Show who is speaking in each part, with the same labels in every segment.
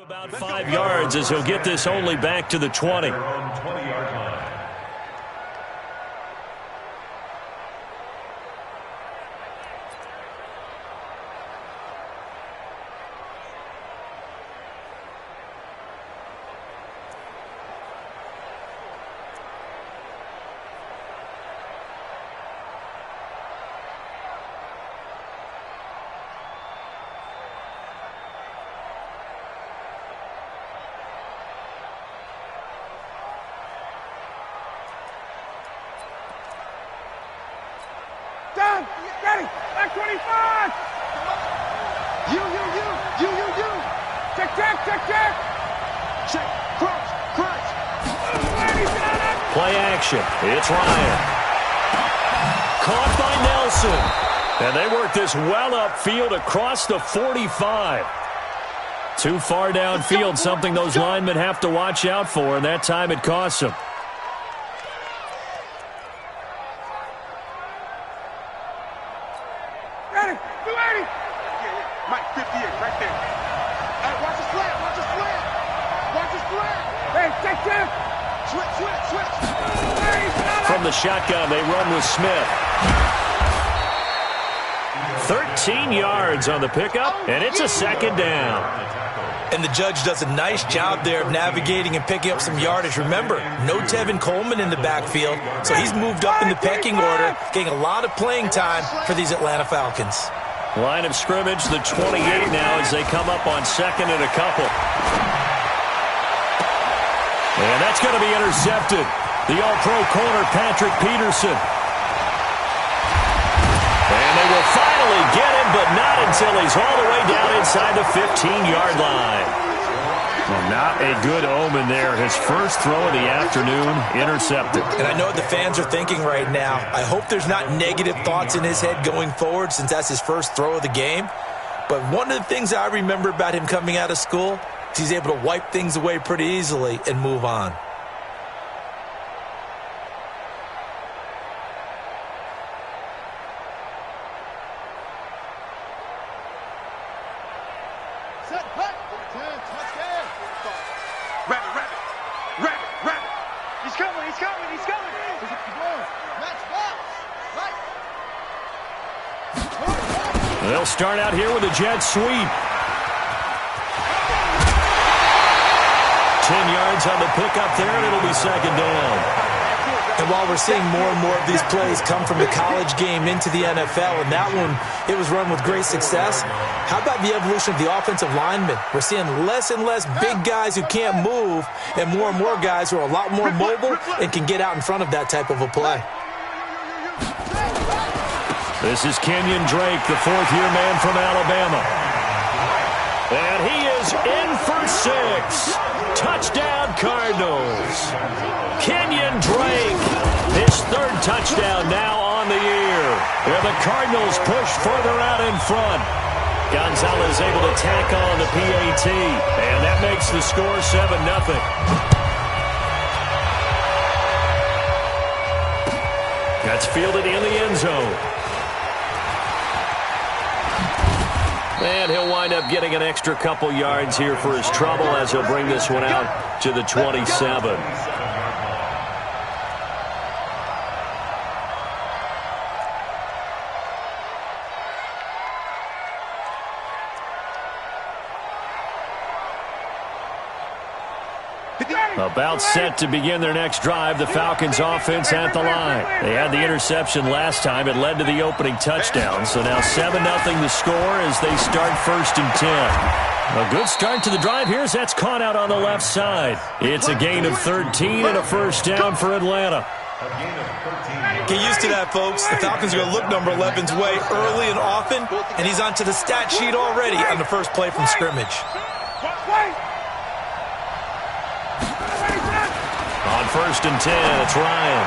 Speaker 1: About 5 yards as he'll get this only back to the 20.
Speaker 2: Ready, back 25! You. Check. Check, crunch.
Speaker 1: Play action, it's Ryan. Caught by Nelson. And they work this well upfield across the 45. Too far downfield, something those linemen have to watch out for, and that time it costs them.
Speaker 2: Ready, 280. Mike, 58, right there. Hey, watch the slant. Hey, check. Switch.
Speaker 1: From the shotgun, they run with Smith. 13 yards on the pickup, and it's a second down.
Speaker 3: And the judge does a nice job there of navigating and picking up some yardage. Remember, no Tevin Coleman in the backfield, so he's moved up in the pecking order, getting a lot of playing time for these Atlanta Falcons.
Speaker 1: Line of scrimmage, the 28 now as they come up on second and a couple. And that's going to be intercepted. The All-Pro corner, Patrick Peterson. And they will finally get him, but not until he's all the way down inside the 15-yard line. Well, not a good omen there. His first throw of the afternoon intercepted.
Speaker 3: And I know what the fans are thinking right now. I hope there's not negative thoughts in his head going forward since that's his first throw of the game. But one of the things I remember about him coming out of school is he's able to wipe things away pretty easily and move on.
Speaker 2: Rabbit. He's coming.
Speaker 1: They'll start out here with a jet sweep. 10 yards on the pickup there, and it'll be second down.
Speaker 3: And while we're seeing more and more of these plays come from the college game into the NFL, and that one, it was run with great success, how about the evolution of the offensive linemen? We're seeing less and less big guys who can't move and more guys who are a lot more mobile and can get out in front of that type of a play.
Speaker 1: This is Kenyon Drake, the fourth-year man from Alabama. And he is in for 6. Touchdown, Cardinals. Kenyon Drake, his third touchdown now on the year. Where the Cardinals push further out in front. Gonzalez able to tack on the PAT. And that makes the score 7-0. That's fielded in the end zone. And he'll wind up getting an extra couple yards here for his trouble as he'll bring this one out to the 27. About set to begin their next drive, the Falcons offense at the line. They had the interception last time. It led to the opening touchdown. So now 7-0 the score as they start 1st and 10. A good start to the drive here as that's caught out on the left side. It's a gain of 13 and a first down for Atlanta.
Speaker 3: Get used to that, folks. The Falcons are going to look number 11's way early and often, and he's onto the stat sheet already on the first play from scrimmage.
Speaker 1: On 1st and 10, it's Ryan.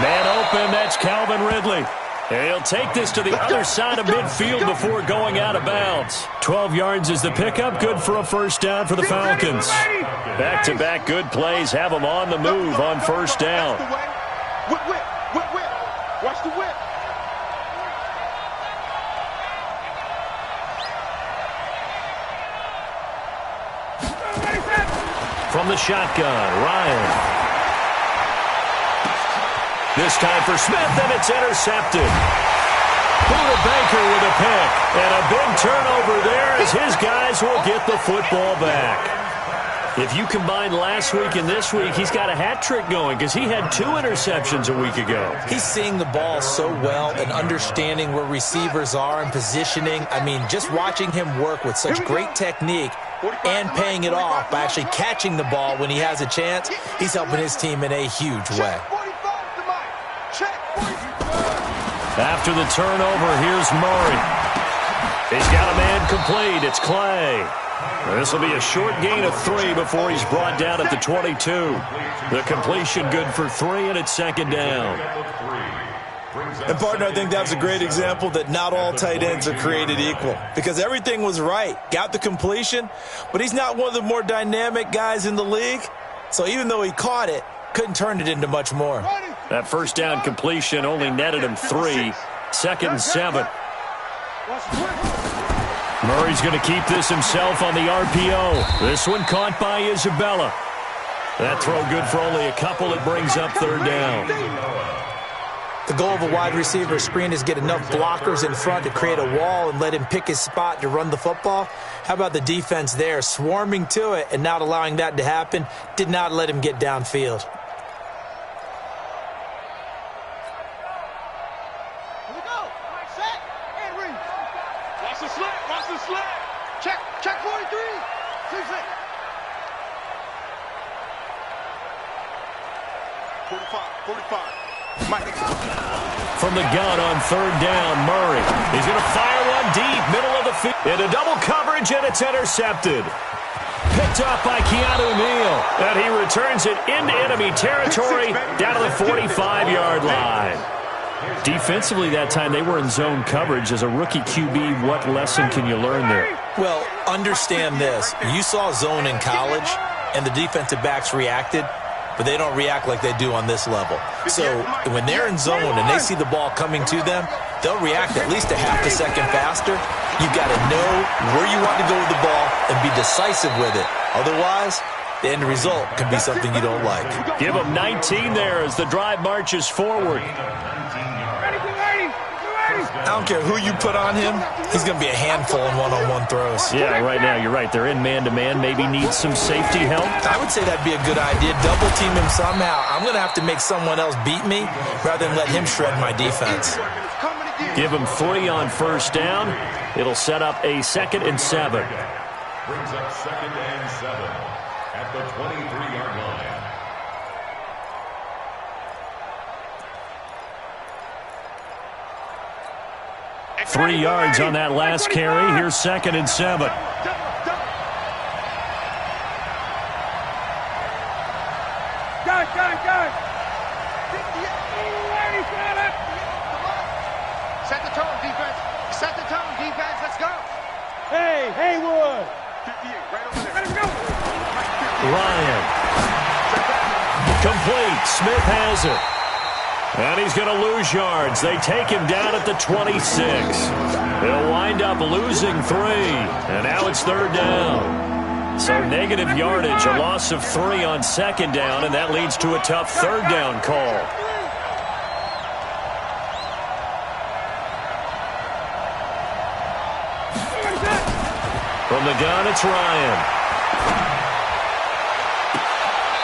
Speaker 1: Man open, that's Calvin Ridley. And he'll take this to the other side of midfield before going out of bounds. 12 yards is the pickup, good for a first down for the Falcons. Back-to-back good plays have them on the move on first down.
Speaker 2: Whip. Watch the whip.
Speaker 1: From the shotgun, Ryan. This time for Smith, and it's intercepted. Buda Baker with a pick. And a big turnover there as his guys will get the football back. If you combine last week and this week, he's got a hat trick going because he had 2 interceptions a week ago.
Speaker 3: He's seeing the ball so well and understanding where receivers are and positioning. I mean, just watching him work with such great technique and paying it off by actually catching the ball when he has a chance, he's helping his team in a huge way.
Speaker 1: After the turnover, here's Murray. He's got a man complete. It's Clay. This will be a short gain of 3 before he's brought down at the 22. The completion good for 3, and it's second down.
Speaker 3: And, partner, I think that was a great example that not all tight ends are created equal because everything was right. Got the completion, but he's not one of the more dynamic guys in the league. So even though he caught it, couldn't turn it into much more.
Speaker 1: That first down completion only netted him 3. Second and 7. Murray's going to keep this himself on the RPO. This one caught by Isabella. That throw good for only a couple. It brings up third down.
Speaker 3: The goal of a wide receiver screen is get enough blockers in front to create a wall and let him pick his spot to run the football. How about the defense there, swarming to it and not allowing that to happen? Did not let him get downfield.
Speaker 2: Check 43. 45. Mike.
Speaker 1: From the gun on third down, Murray. He's going to fire one deep, middle of the field. Into double coverage, and it's intercepted. Picked up by Keanu Neal. And he returns it into enemy territory down to the 45-yard line. Defensively that time, they were in zone coverage. As a rookie QB, what lesson can you learn there?
Speaker 3: Well, understand this. You saw zone in college, and the defensive backs reacted, but they don't react like they do on this level. So when they're in zone and they see the ball coming to them, they'll react at least a half a second faster. You've got to know where you want to go with the ball and be decisive with it. Otherwise, the end result can be something you don't like.
Speaker 1: Give him 19 there as the drive marches forward.
Speaker 3: I don't care who you put on him, he's going to be a handful in one-on-one throws.
Speaker 1: Yeah, right now you're right. They're in man-to-man. Maybe needs some safety help.
Speaker 3: I would say that'd be a good idea. Double team him somehow. I'm going to have to make someone else beat me rather than let him shred my defense.
Speaker 1: Give him 3 on first down. It'll set up a second and 7.
Speaker 4: Brings up second and 7 at the 23-yard line.
Speaker 1: 3 yards on that last carry. Here's second and 7.
Speaker 2: Set the tone, defense. Set the tone, defense. Let's go.
Speaker 5: Hey, Haywood.
Speaker 2: 58, right over there. Let him go.
Speaker 1: Ryan. Complete. Smith has it. And he's going to lose yards. They take him down at the 26. He'll wind up losing 3. And now it's third down. So negative yardage, a loss of 3 on second down, and that leads to a tough third down call. From the gun, it's Ryan.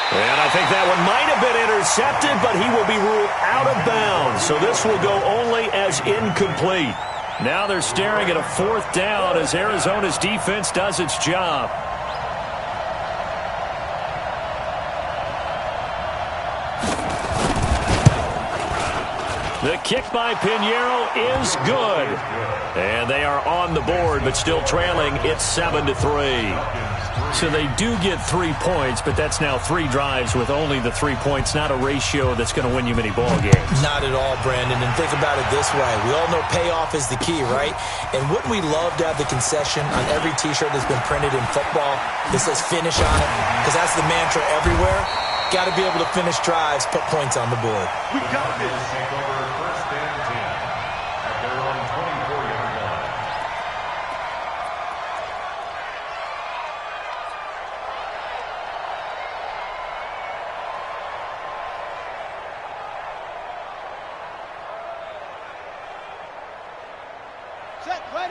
Speaker 1: And I think that one might have been intercepted, but he will be ruled out of bounds. So this will go only as incomplete. Now they're staring at a fourth down as Arizona's defense does its job. The kick by Pinheiro is good. And they are on the board, but still trailing. It's 7-3. So they do get 3 points, but that's now 3 drives with only the 3 points, not a ratio that's going to win you many ball games.
Speaker 3: Not at all, Brandon. And think about it this way. We all know payoff is the key, right? And wouldn't we love to have the concession on every T-shirt that's been printed in football that says finish on it? Because that's the mantra everywhere. Got to be able to finish drives, put points on the board.
Speaker 2: We got this.
Speaker 4: Take over first and 10 at their own 24-yard line.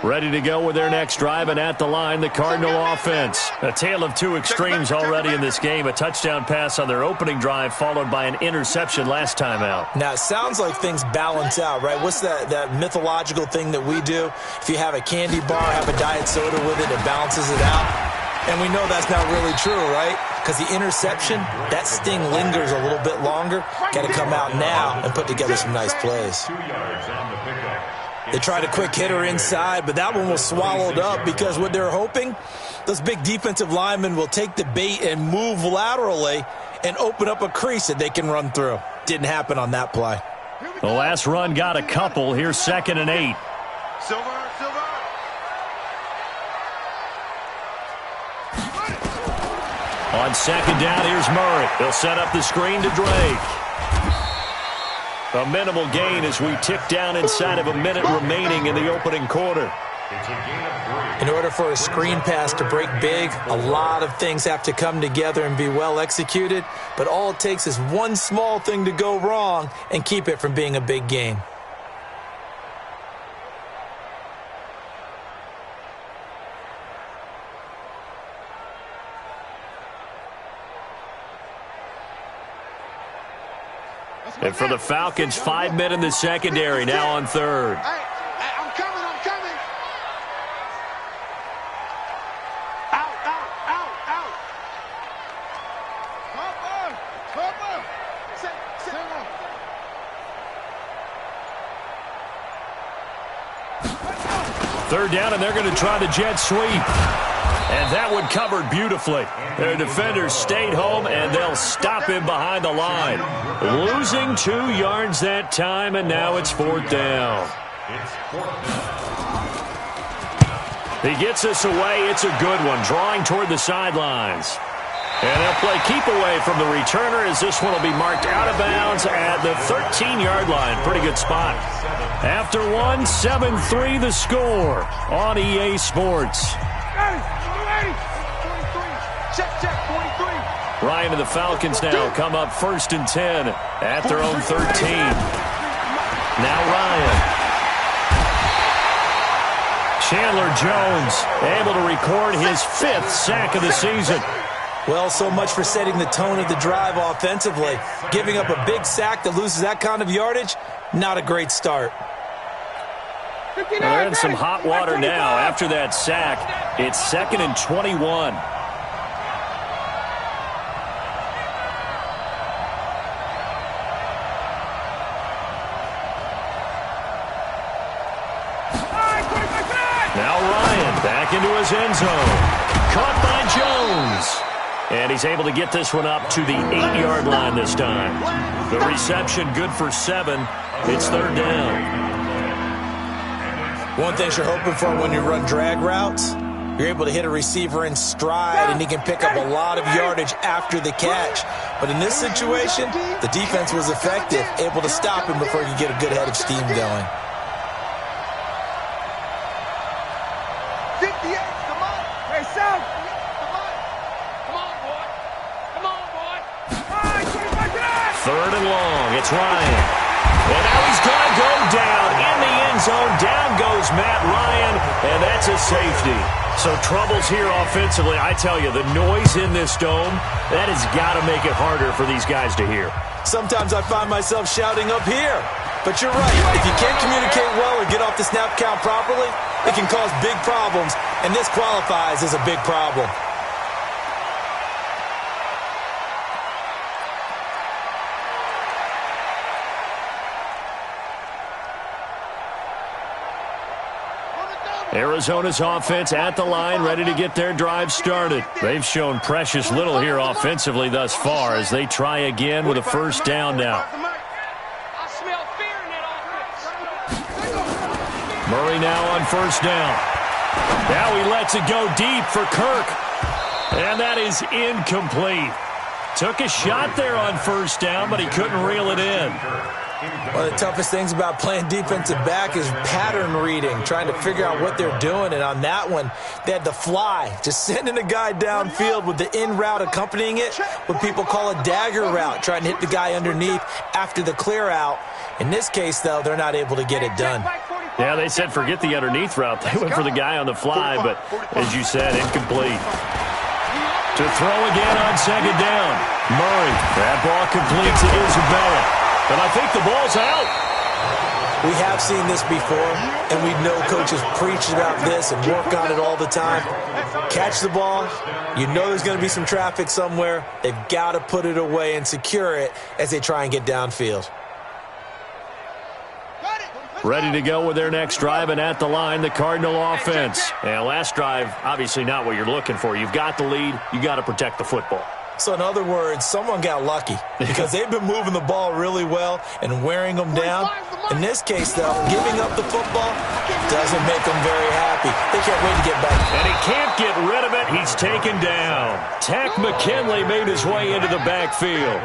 Speaker 1: Ready to go with their next drive, and at the line, the Cardinal offense. A tale of two extremes already in this game. A touchdown pass on their opening drive, followed by an interception last time out.
Speaker 3: Now, it sounds like things balance out, right? What's that mythological thing that we do? If you have a candy bar, have a diet soda with it, it balances it out. And we know that's not really true, right? Because the interception, that sting lingers a little bit longer. Got to come out now and put together some nice plays.
Speaker 4: 2 yards on the pickup.
Speaker 3: They tried a quick hitter inside, but that one was swallowed up because what they're hoping, those big defensive linemen will take the bait and move laterally and open up a crease that they can run through. Didn't happen on that play.
Speaker 1: The last run got a couple. Here's 2nd and 8.
Speaker 2: Silver.
Speaker 1: On 2nd down, here's Murray. They'll set up the screen to Drake. A minimal gain as we tick down inside of a minute remaining in the opening quarter.
Speaker 4: It's a gain of 3.
Speaker 3: In order for a screen pass to break big, a lot of things have to come together and be well executed, but all it takes is one small thing to go wrong and keep it from being a big game.
Speaker 1: And for the Falcons, 5 men in the secondary, now on 3rd.
Speaker 2: Hey, I'm coming. Out. Cover. Sit.
Speaker 1: 3rd down, and they're going to try the jet sweep. And that one covered beautifully. Their defenders stayed home, and they'll stop him behind the line. Losing 2 yards that time, and now it's 4th down.
Speaker 4: It's 4th down.
Speaker 1: He gets us away. It's a good one, drawing toward the sidelines. And they'll play keep away from the returner as this one will be marked out of bounds at the 13-yard line. Pretty good spot. After one, 7-3 the score on EA Sports.
Speaker 2: Check, 43.
Speaker 1: Ryan and the Falcons now come up 1st and 10 at their own 13. Now Ryan. Chandler Jones able to record his 5th sack of the season.
Speaker 3: Well, so much for setting the tone of the drive offensively. Giving up a big sack that loses that kind of yardage, not a great start.
Speaker 1: They're in some hot water now after that sack. It's 2nd and 21. Now Ryan back into his end zone. Caught by Jones. And he's able to get this one up to the 8-yard line this time. The reception good for 7. It's 3rd down.
Speaker 3: One thing you're hoping for when you run drag routes, you're able to hit a receiver in stride, and he can pick up a lot of yardage after the catch. But in this situation, the defense was effective, able to stop him before he could get a good head of steam going.
Speaker 2: 58, come on. Hey, Sam. Come on, boy.
Speaker 1: 3rd and long. It's Ryan. And now he's going to go down in the end zone. Down goes Matt Ryan, and that's a safety. So troubles here offensively. I tell you, the noise in this dome, that has got to make it harder for these guys to hear.
Speaker 3: Sometimes I find myself shouting up here. But you're right. If you can't communicate well or get off the snap count properly, it can cause big problems, and this qualifies as a big problem.
Speaker 1: Arizona's offense at the line, ready to get their drive started. They've shown precious little here offensively thus far as they try again with a 1st down now. Murray now on 1st down. Now he lets it go deep for Kirk. And that is incomplete. Took a shot there on 1st down, but he couldn't reel it in.
Speaker 3: One of the toughest things about playing defensive back is pattern reading, trying to figure out what they're doing. And on that one, they had the fly, just sending a guy downfield with the in route accompanying it, what people call a dagger route, trying to hit the guy underneath after the clear out. In this case, though, they're not able to get it done.
Speaker 1: Yeah, they said forget the underneath route. They went for the guy on the fly, but as you said, incomplete. To throw again on second down. Murray. That ball complete to Isabella. And I think the ball's out.
Speaker 3: We have seen this before, and we know coaches preach about this and work on it all the time. Catch the ball. You know there's going to be some traffic somewhere. They've got to put it away and secure it as they try and get downfield.
Speaker 1: Ready to go with their next drive, and at the line, the Cardinal offense. And last drive, obviously not what you're looking for. You've got the lead. You got to protect the football.
Speaker 3: So in other words, someone got lucky because they've been moving the ball really well and wearing them down. In this case, though, giving up the football doesn't make them very happy. They can't wait to get back.
Speaker 1: And he can't get rid of it. He's taken down. Tack McKinley made his way into the backfield.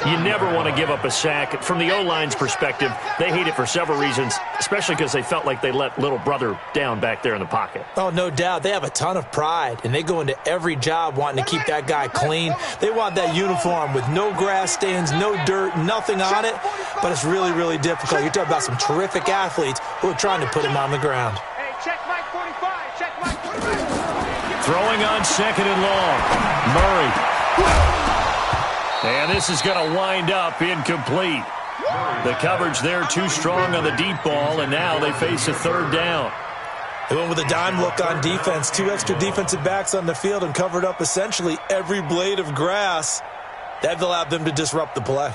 Speaker 1: You never want to give up a sack. From the O-line's perspective, they hate it for several reasons, especially because they felt like they let little brother down back there in the pocket.
Speaker 3: Oh, no doubt. They have a ton of pride, and they go into every job wanting to keep that guy clean. They want that uniform with no grass stains, no dirt, nothing on it. But it's really, really difficult. You're talking about some terrific athletes who are trying to put him on the ground.
Speaker 2: Hey, check Mike 45. Check Mike 45.
Speaker 1: Throwing on second and long. Murray. And this is going to wind up incomplete. The coverage there too strong on the deep ball, and now they face a third down.
Speaker 3: They went with a dime look on defense. 2 extra defensive backs on the field and covered up essentially every blade of grass. That allowed them to disrupt the play.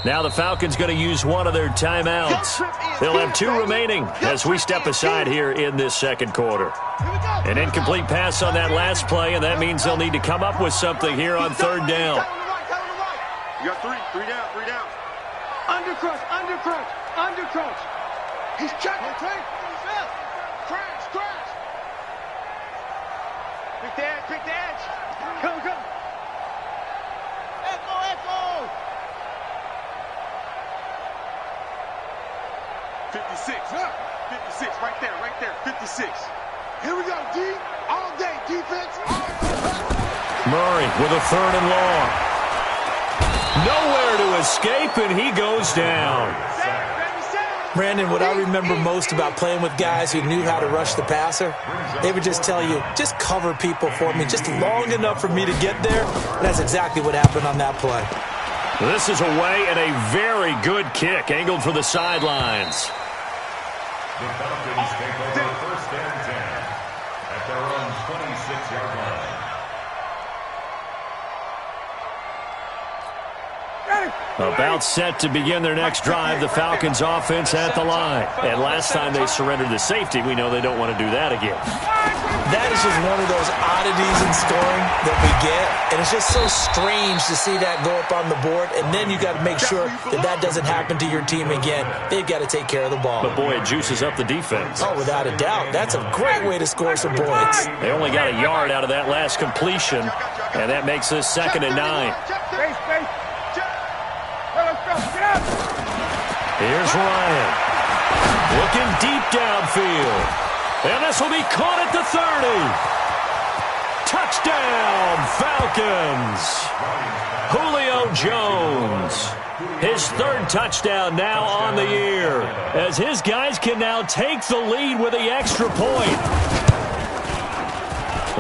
Speaker 1: Now the Falcons going to use one of their timeouts. They'll have 2 remaining as we step aside here in this second quarter. An incomplete pass on that last play, and that means they'll need to come up with something here on third down.
Speaker 2: You got 3 down, 3 down. Under crunch. He's checking. Crash. Pick the edge. Come. Echo. 56, right there, 56. Here we go, D. All day, defense.
Speaker 1: Murray with a third and long. Nowhere to escape, and he goes down.
Speaker 3: Brandon, what I remember most about playing with guys who knew how to rush the passer, they would just tell you, just cover people for me, just long enough for me to get there. And that's exactly what happened on that play.
Speaker 1: This is away, and a very good kick, angled for the sidelines.
Speaker 4: The Falcons take over first and 10 at their own 26-yard line.
Speaker 1: About set to begin their next drive, the Falcons offense at the line. And last time they surrendered the safety, we know they don't want to do that again.
Speaker 3: That is just one of those oddities in scoring that we get. And it's just so strange to see that go up on the board. And then you got to make sure that doesn't happen to your team again. They've got to take care of the ball.
Speaker 1: But boy, it juices up the defense.
Speaker 3: Oh, without a doubt. That's a great way to score some points.
Speaker 1: They only got a yard out of that last completion. And that makes this 2nd and 9. Here's Ryan. Looking deep downfield. And this will be caught at the 30. Touchdown, Falcons. Julio Jones. His 3rd touchdown now on the year, as his guys can now take the lead with the extra point.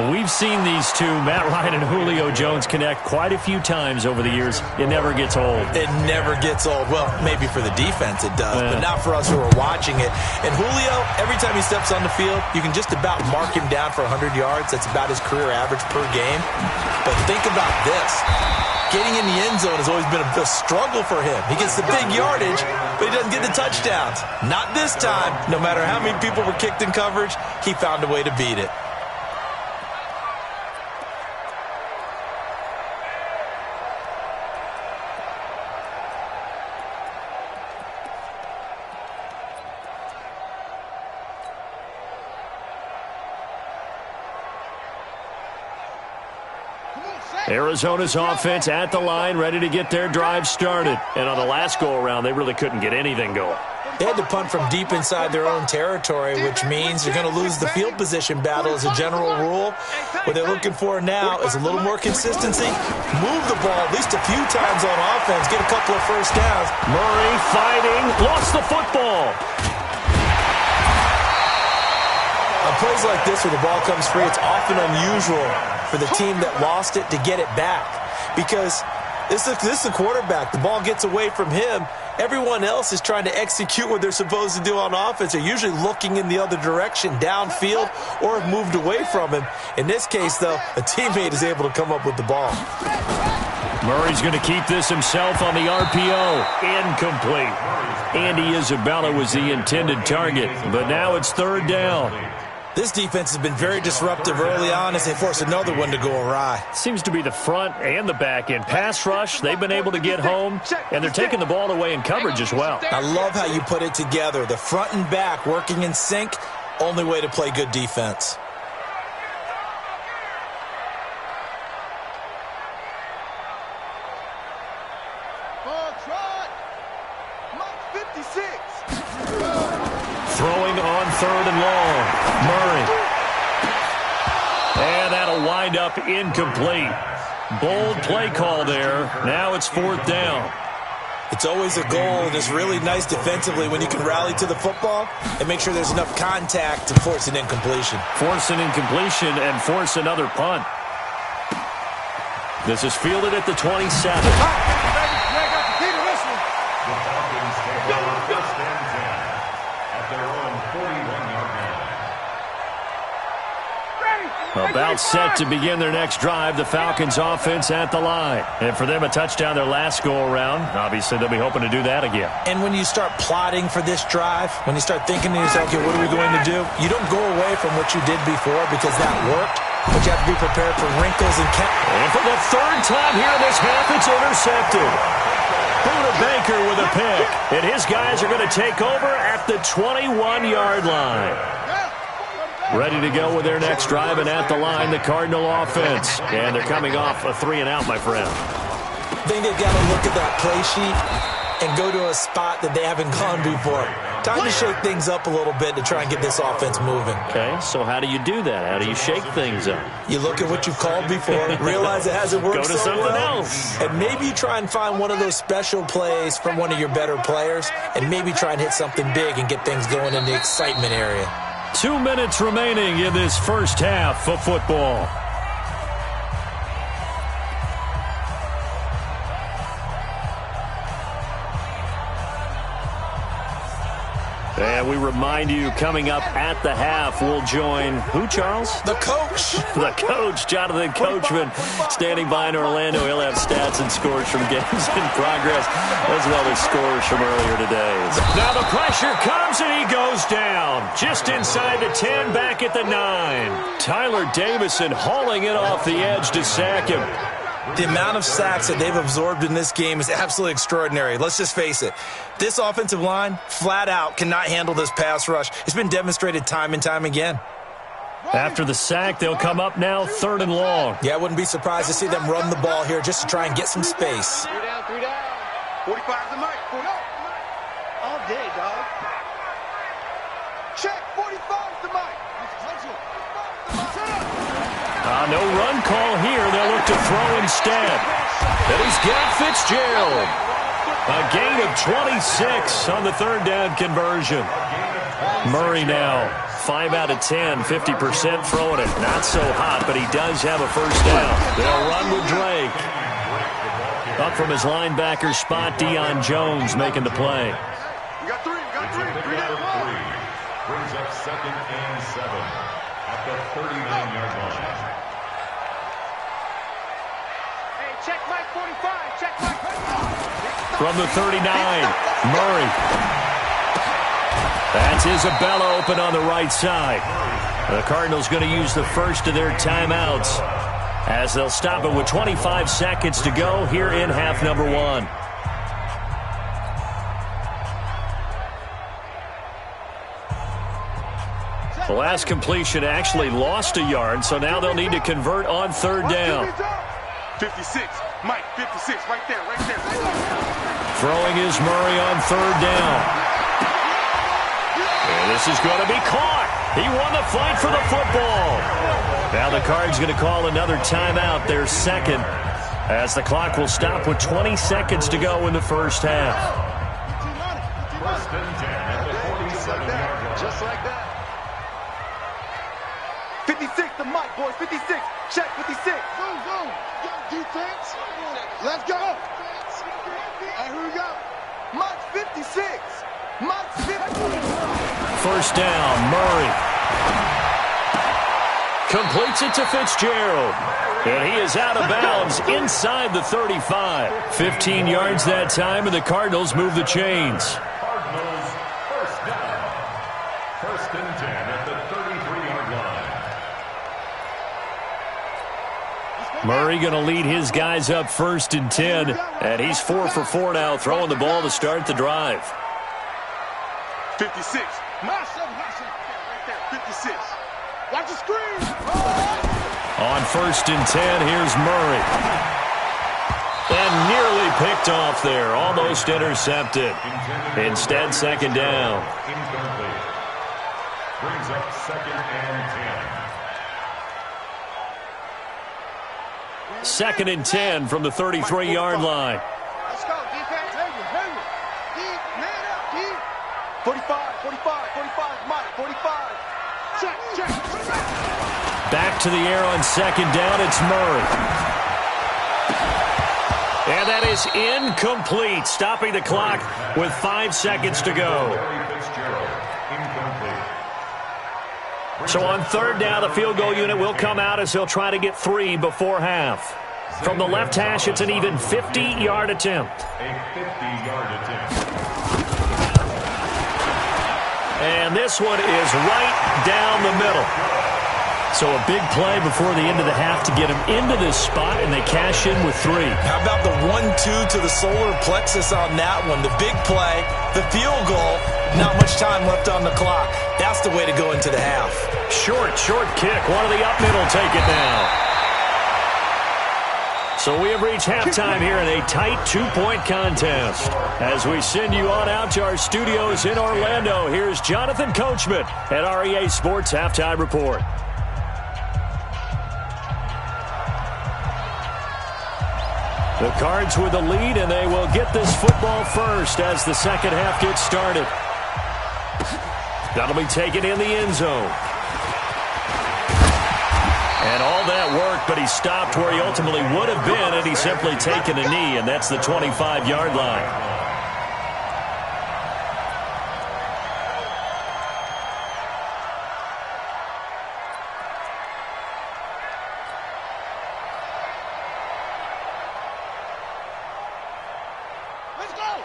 Speaker 1: We've seen these two, Matt Ryan and Julio Jones, connect quite a few times over the years. It never gets old.
Speaker 3: It never gets old. Well, maybe for the defense it does, but not for us who are watching it. And Julio, every time he steps on the field, you can just about mark him down for 100 yards. That's about his career average per game. But think about this. Getting in the end zone has always been a struggle for him. He gets the big yardage, but he doesn't get the touchdowns. Not this time. No matter how many people were kicked in coverage, he found a way to beat it.
Speaker 1: Arizona's offense at the line, ready to get their drive started. And on the last go-around, they really couldn't get anything going.
Speaker 3: They had to punt from deep inside their own territory, which means you're going to lose the field position battle as a general rule. What they're looking for now is a little more consistency. Move the ball at least a few times on offense. Get a couple of first downs.
Speaker 1: Murray fighting. Lost the football.
Speaker 3: On plays like this where the ball comes free, it's often unusual for the team that lost it to get it back. Because this is the quarterback. The ball gets away from him. Everyone else is trying to execute what they're supposed to do on offense. They're usually looking in the other direction, downfield, or have moved away from him. In this case, though, a teammate is able to come up with the ball.
Speaker 1: Murray's going to keep this himself on the RPO. Incomplete. Andy Isabella was the intended target, but now it's third down.
Speaker 3: This defense has been very disruptive early on as they force another one to go awry.
Speaker 1: Seems to be the front and the back end. Pass rush, they've been able to get home, and they're taking the ball away in coverage as well.
Speaker 3: I love how you put it together. The front and back working in sync, only way to play good defense.
Speaker 1: Throwing on third and long. Murray. And that'll wind up incomplete. Bold play call there. Now it's fourth down.
Speaker 3: It's always a goal, and it's really nice defensively when you can rally to the football and make sure there's enough contact to force an incompletion.
Speaker 1: Force an incompletion and force another punt. This is fielded at the 27. About set to begin their next drive, the Falcons offense at the line. And for them, a touchdown their last go-around. Obviously, they'll be hoping to do that again.
Speaker 3: And when you start plotting for this drive, when you start thinking to yourself, okay, what are we going to do? You don't go away from what you did before because that worked, but you have to be prepared for wrinkles and...
Speaker 1: And for the third time here in this half, it's intercepted. Buda Baker with a pick. And his guys are going to take over at the 21-yard line. Ready to go with their next drive, and at the line, the Cardinal offense. And they're coming off a 3-and-out, my friend.
Speaker 3: I think they've got to look at that play sheet and go to a spot that they haven't gone before. Time to shake things up a little bit to try and get this offense moving.
Speaker 1: Okay, so how do you do that? How do you shake things up?
Speaker 3: You look at what you've called before, realize it hasn't worked
Speaker 1: so
Speaker 3: well.
Speaker 1: Go to something else.
Speaker 3: And maybe you try and find one of those special plays from one of your better players, and maybe try and hit something big and get things going in the excitement area.
Speaker 1: 2 minutes remaining in this first half of football. And we remind you, coming up at the half, we'll join who, Charles?
Speaker 3: The coach.
Speaker 1: The coach, Jonathan Coachman, standing by in Orlando. He'll have stats and scores from games in progress, as well as scores from earlier today. Now the pressure comes, and he goes down. Just inside the 10, back at the 9. Tyler Davison hauling it off the edge to sack him.
Speaker 3: The amount of sacks that they've absorbed in this game is absolutely extraordinary. Let's just face it. This offensive line, flat out, cannot handle this pass rush. It's been demonstrated time and time again.
Speaker 1: After the sack, they'll come up now third and long.
Speaker 3: Yeah, I wouldn't be surprised to see them run the ball here just to try and get some space.
Speaker 2: 3 down, 3 down. 45's the mic. All day, dog. Check, 45's the mic.
Speaker 1: No run call here. They'll look to throw instead. And he's got Fitzgerald. A gain of 26 on the third down conversion. Murray now 5 out of 10, 50% throwing it. Not so hot, but he does have a first down. They'll run with Drake. Up from his linebacker spot, Deion Jones making the play.
Speaker 2: We got three down.
Speaker 4: Brings up 2nd and 7 at the 39-yard line.
Speaker 2: Check Mike 45. Check Mike 45.
Speaker 1: From the 39, Murray. That's Isabella open on the right side. The Cardinals going to use the first of their timeouts as they'll stop it with 25 seconds to go here in half number 1. The last completion actually lost a yard, so now they'll need to convert on third down.
Speaker 2: 56. Mike, 56. Right there.
Speaker 1: Throwing is Murray on third down. This is going to be caught. He won the fight for the football. Now the Cards going to call another timeout, their second, as the clock will stop with 20 seconds to go in the first half.
Speaker 4: First and 10 at the 47-yard line.
Speaker 2: Just like that. 56 to Mike, boys. 56. Check 56. Zoom, zoom. Defense. Let's go. And here we go. Mike's 56. Mike's 50.
Speaker 1: First down, Murray. Completes it to Fitzgerald. And he is out of bounds inside the 35. 15 yards that time, and the Cardinals move the chains.
Speaker 4: Cardinals first down. First and 10 at the 33-yard line.
Speaker 1: Murray going to lead his guys up first and 10. And he's 4 for 4 now, throwing the ball to start the drive.
Speaker 2: 56. Right there. 56. Watch the screen.
Speaker 1: On first and 10, here's Murray. And nearly picked off there. Almost intercepted. Instead, second down.
Speaker 4: Incomplete. Brings up second and 10.
Speaker 1: Second and 10 from the 33-yard line.
Speaker 2: Let's go, defense. Hang it. Deep, man up, deep. 45, 45, Mike, 45. Check.
Speaker 1: Back to the air on second down, it's Murray. And that is incomplete, stopping the clock with 5 seconds to go. So on third down, the field goal unit will come out as he'll try to get 3 before half. From the left hash, it's an even 50-yard attempt.
Speaker 4: A 50-yard attempt.
Speaker 1: And this one is right down the middle. So a big play before the end of the half to get him into this spot, and they cash in with 3.
Speaker 3: How about the 1-2 to the solar plexus on that one? The big play, the field goal, not much time left on the clock. That's the way to go into the half.
Speaker 1: Short kick. One of the up middle take it now. So we have reached halftime here in a tight 2-point contest. As we send you on out to our studios in Orlando, here's Jonathan Coachman at REA Sports Halftime Report. The Cards with the lead, and they will get this football first as the second half gets started. That'll be taken in the end zone. And all that work, but he stopped where he ultimately would have been had he simply taken a knee, and that's the 25-yard line.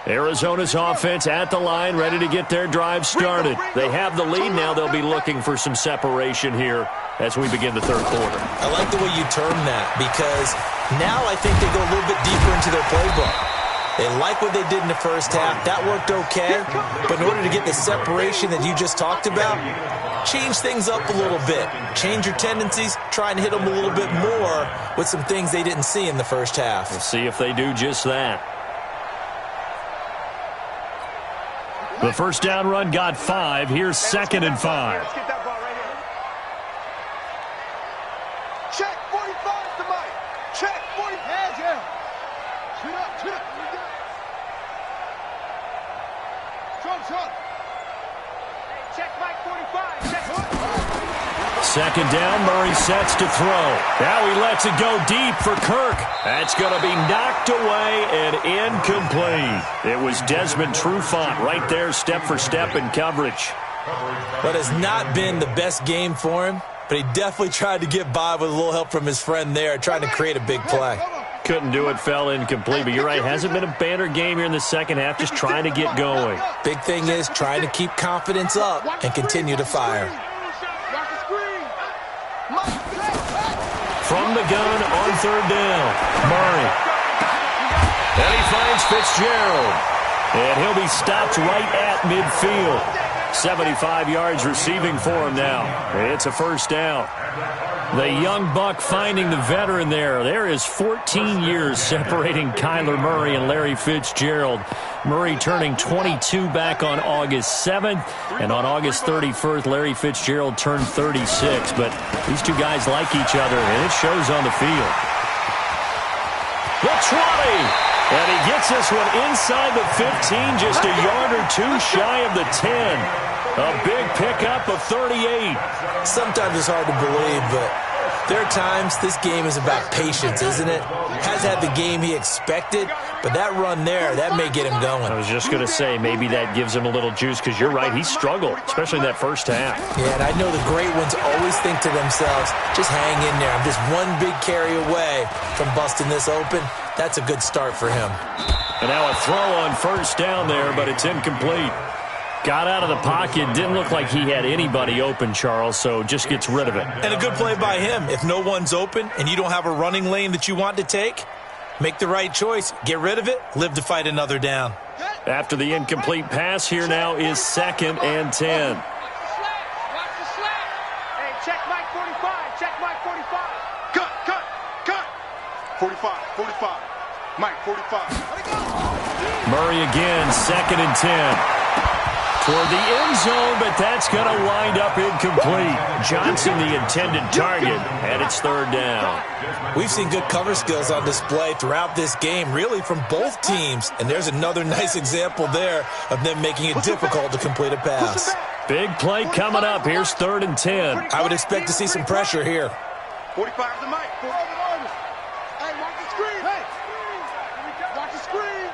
Speaker 1: Arizona's offense at the line, ready to get their drive started. They have the lead. Now they'll be looking for some separation here as we begin the third quarter.
Speaker 3: I like the way you term that, because now I think they go a little bit deeper into their playbook. They like what they did in the first half. That worked okay. But in order to get the separation that you just talked about, change things up a little bit. Change your tendencies. Try and hit them a little bit more with some things they didn't see in the first half.
Speaker 1: We'll see if they do just that. The first down run got 5. Here's second and 5.
Speaker 2: Let's get that ball right here. Check 45 to Mike. Check 45. Yeah. Shoot up. Trump. Hey, check Mike 45. Check.
Speaker 1: Second down, Murray sets to throw. Now he lets it go deep for Kirk. That's going to be knocked away and incomplete. It was Desmond Trufant right there, step for step in coverage.
Speaker 3: But has not been the best game for him, but he definitely tried to get by with a little help from his friend there, trying to create a big play.
Speaker 1: Couldn't do it, fell incomplete, but you're right, hasn't been a banner game here in the second half, just trying to get going.
Speaker 3: Big thing is trying to keep confidence up and continue to fire.
Speaker 1: From the gun on third down, Murray. And he finds Fitzgerald. And he'll be stopped right at midfield. 75 yards receiving for him now. It's a first down. The young buck finding the veteran there. There is 14 years separating Kyler Murray and Larry Fitzgerald. Murray turning 22 back on August 7th, and on August 31st, Larry Fitzgerald turned 36. But these two guys like each other, and it shows on the field. The 20, and he gets this one inside the 15, just a yard or two shy of the 10. A big pickup of 38.
Speaker 3: Sometimes it's hard to believe, but there are times this game is about patience, isn't it? Has had the game he expected, but that run there, that may get him going.
Speaker 1: I was just going to say, maybe that gives him a little juice, because you're right, he struggled, especially in that first half.
Speaker 3: Yeah, and I know the great ones always think to themselves, just hang in there. I'm just one big carry away from busting this open. That's a good start for him.
Speaker 1: And now a throw on first down there, but it's incomplete. Got out of the pocket. Didn't look like he had anybody open, Charles, so just gets rid of it.
Speaker 3: And a good play by him. If no one's open and you don't have a running lane that you want to take, make the right choice. Get rid of it. Live to fight another down.
Speaker 1: After the incomplete pass, here now is 2nd and 10.
Speaker 5: Watch the slack. Hey, check Mike 45. Check Mike 45.
Speaker 2: Cut. 45. Mike 45.
Speaker 1: Murray again, 2nd and 10. Toward the end zone, but that's going to wind up incomplete. Johnson, the intended target, and it's 3rd down.
Speaker 3: We've seen good cover skills on display throughout this game, really from both teams. And there's another nice example there of them making it difficult to complete a pass.
Speaker 1: Big play coming up. Here's 3rd and 10.
Speaker 3: I would expect to see some pressure here.
Speaker 2: 45 to Mike. Hey, watch the screen. Hey. Watch the screen.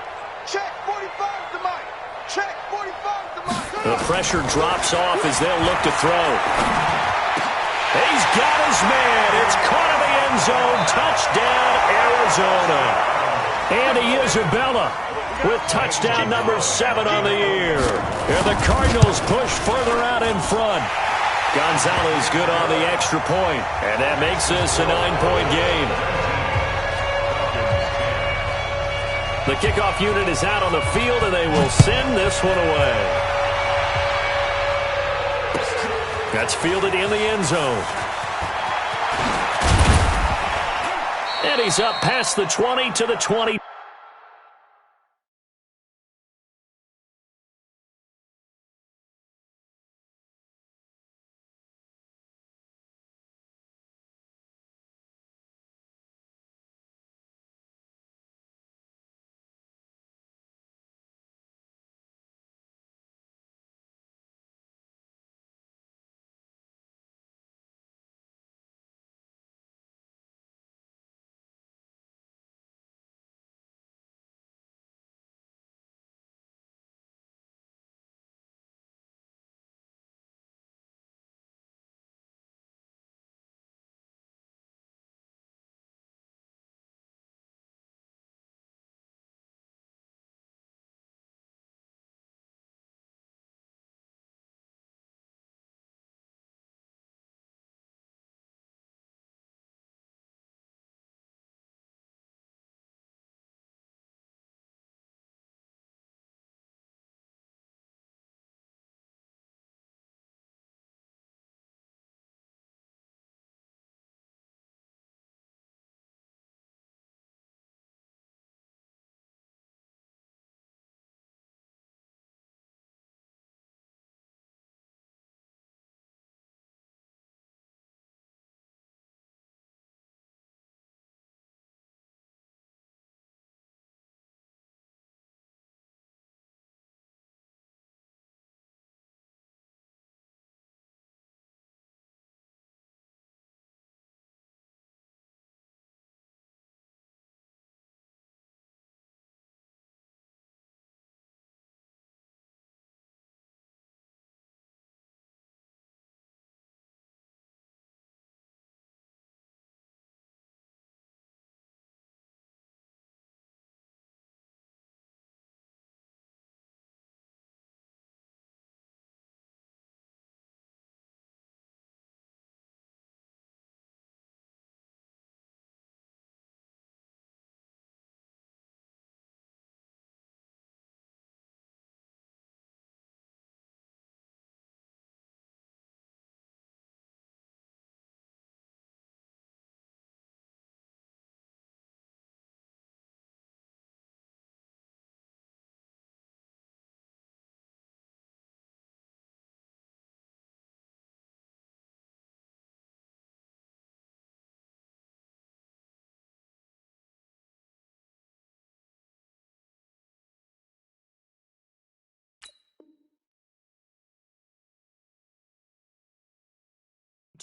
Speaker 2: Check 45 to Mike. Check 45 to Mike.
Speaker 1: The pressure drops off as they'll look to throw. He's got his man. It's caught in the end zone. Touchdown, Arizona. Andy Isabella with touchdown number 7 on the year. And the Cardinals push further out in front. Gonzalez good on the extra point, and that makes this a 9-point game. The kickoff unit is out on the field, and they will send this one away. That's fielded in the end zone. And he's up past the 20 to the 20.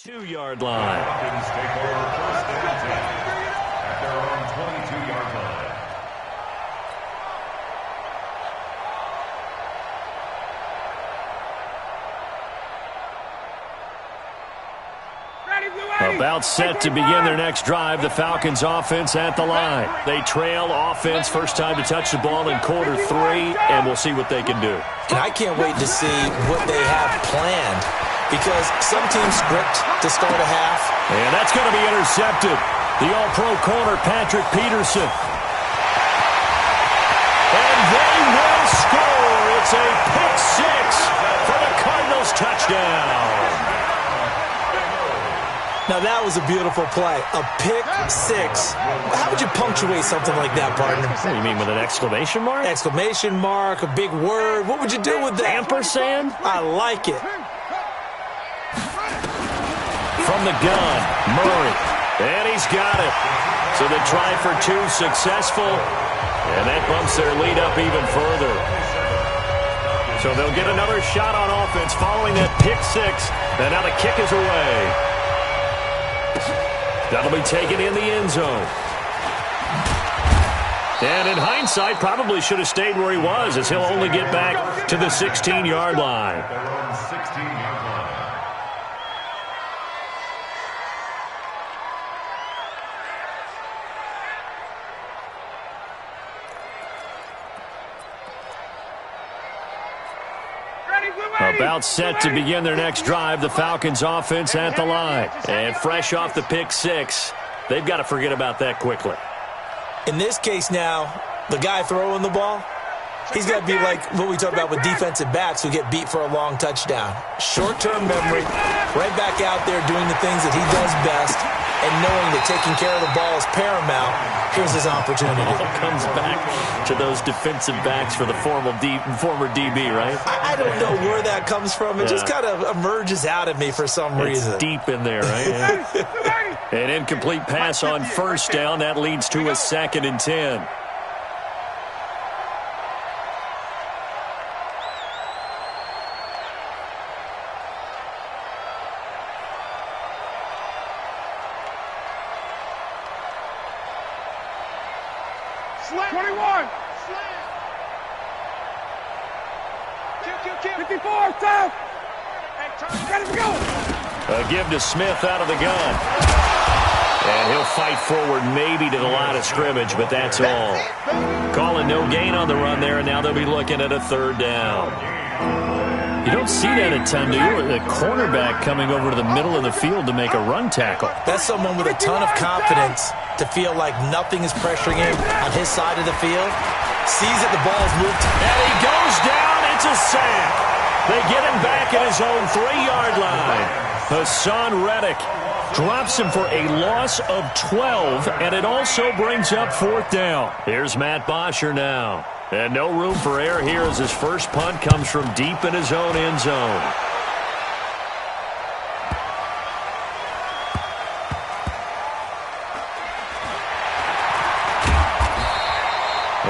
Speaker 1: 22-yard line.
Speaker 4: Falcons take over first and 10 at their own 22-yard line.
Speaker 1: About set to begin their next drive, the Falcons offense at the line. They trail offense, first time to touch the ball in quarter 3, and we'll see what they can do.
Speaker 3: And I can't wait to see what they have planned, because some teams script to start a half.
Speaker 1: And that's going to be intercepted. The all-pro corner, Patrick Peterson. And they will score. It's a pick 6 for the Cardinals touchdown.
Speaker 3: Now, that was a beautiful play. A pick 6. How would you punctuate something like that, partner?
Speaker 1: What do you mean, with an exclamation mark?
Speaker 3: Exclamation mark, a big word. What would you do with that?
Speaker 1: Ampersand?
Speaker 3: I like it.
Speaker 1: From the gun, Murray. And he's got it. So the try for 2 successful. And that bumps their lead up even further. So they'll get another shot on offense following that pick 6. And now the kick is away. That'll be taken in the end zone. And in hindsight, probably should have stayed where he was, as he'll only get back to the 16-yard line.
Speaker 4: Their own 16-yard line.
Speaker 1: About set to begin their next drive, the Falcons offense at the line. And fresh off the pick 6, they've got to forget about that quickly.
Speaker 3: In this case now, the guy throwing the ball, he's got to be like what we talk about with defensive backs who get beat for a long touchdown. Short-term memory, right back out there doing the things that he does best, and knowing that taking care of the ball is paramount. Here's his opportunity.
Speaker 1: It all comes back to those defensive backs for the former DB, right?
Speaker 3: I don't know where that comes from. It just kind of emerges out of me for some reason.
Speaker 1: It's deep in there, right? An incomplete pass on first down. That leads to a 2nd and 10.
Speaker 5: Slant. 21. Slant. 54, stop. Got it, go.
Speaker 1: A give to Smith out of the gun. And he'll fight forward maybe to the line of scrimmage, but that's all. Calling no gain on the run there, and now they'll be looking at a 3rd down. You don't see that a ton, do you? A cornerback coming over to the middle of the field to make a run tackle.
Speaker 3: That's someone with a ton of confidence to feel like nothing is pressuring him on his side of the field. Sees that the ball is moved.
Speaker 1: And he goes down. It's a sack. They get him back at his own 3-yard line. Hassan Reddick drops him for a loss of 12, and it also brings up 4th down. Here's Matt Bosher now. And no room for error here as his first punt comes from deep in his own end zone.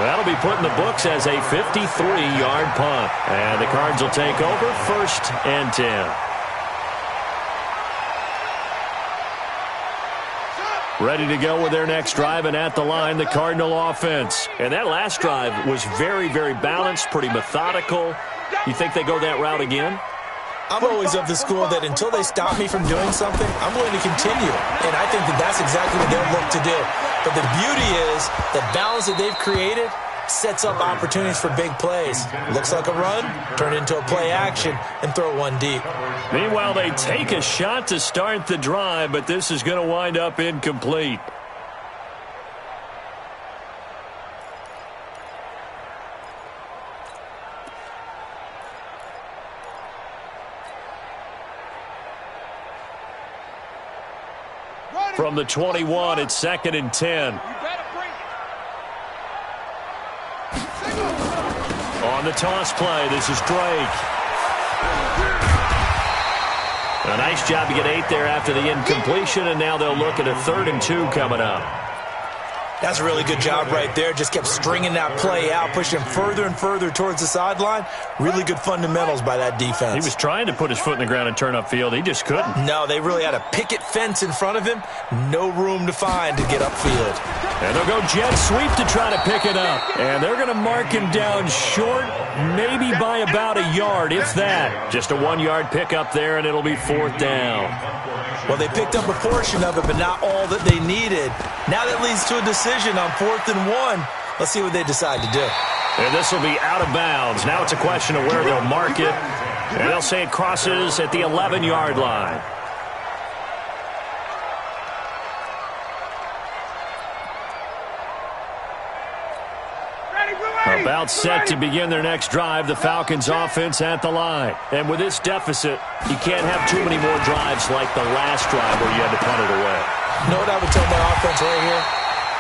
Speaker 1: That'll be put in the books as a 53-yard punt. And the Cards will take over 1st and 10. Ready to go with their next drive, and at the line, the Cardinal offense. And that last drive was very, very balanced, pretty methodical. You think they go that route again?
Speaker 3: I'm always of the school that until they stop me from doing something, I'm going to continue. And I think that that's exactly what they'll look to do. But the beauty is the balance that they've created sets up opportunities for big plays. Looks like a run, turn it into a play action, and throw one deep.
Speaker 1: Meanwhile, they take a shot to start the drive, but this is going to wind up incomplete. From the 21, it's 2nd and 10. On the toss play, this is Drake. A nice job to get 8 there after the incompletion, and now they'll look at a 3rd and 2 coming up.
Speaker 3: That's a really good job right there. Just kept stringing that play out, pushing him further and further towards the sideline. Really good fundamentals by that defense.
Speaker 1: He was trying to put his foot in the ground and turn upfield. He just couldn't.
Speaker 3: No, they really had a picket fence in front of him. No room to find to get upfield.
Speaker 1: And they'll go jet sweep to try to pick it up. And they're going to mark him down short, maybe by about a yard, if that. Just a 1-yard pickup there, and it'll be 4th down.
Speaker 3: Well, they picked up a portion of it, but not all that they needed. Now that leads to a decision on 4th and 1. Let's see what they decide to do.
Speaker 1: And this will be out of bounds. Now it's a question of where they'll mark it. And they'll say it crosses at the 11-yard line. About set to begin their next drive, the Falcons offense at the line. And with this deficit, you can't have too many more drives like the last drive where you had to punt it away.
Speaker 3: You know what I would tell my offense right here?